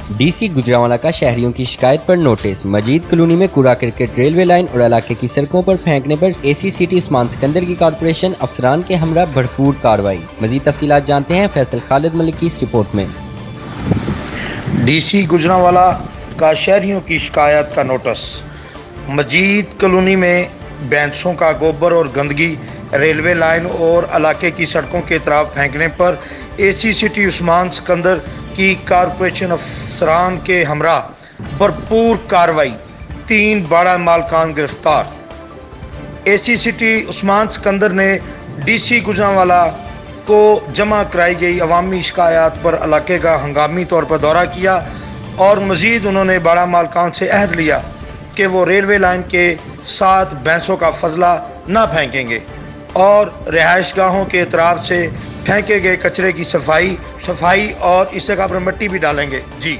D C Gujranwala का शहरियों की शिकायत पर नोटिस। मजीद कॉलोनी में कूड़ा करकट रेलवे लाइन और इलाके की सड़कों पर फेंकने पर एसी सिटी उस्मान सिकंदर की कारपोरेशन अफसरान के हमरा भरपूर कार्रवाई। मजीद तफसीलात जानते हैं फैसल खालिद मलिक की इस रिपोर्ट में। DC गुजरांवाला का शहरियों की शिकायत का नोटिस। मजीद कॉलोनी में भैंसों का गोबर और गंदगी रेलवे लाइन और इलाके की सड़कों के तरफ फेंकने पर एसी सिटी उस्मान सिकंदर की कारपोरेशन अफसरान के हमरा भरपूर कार्रवाई। 3 बड़ा मालकान गिरफ्तार। एसी सिटी उस्मान सिकंदर ने DC गुजरांवाला को जमा कराई गई अवामी शिकायत पर इलाके का हंगामी तौर पर दौरा किया और मज़ीद उन्होंने बड़ा मालकान से अहद लिया कि वो रेलवे लाइन के साथ भैंसों का फजला न फेंकेंगे और रिहाइशगाहों के एतराफ़ से फेंके गए कचरे की सफाई और इससे का पर मिट्टी भी डालेंगे। जी।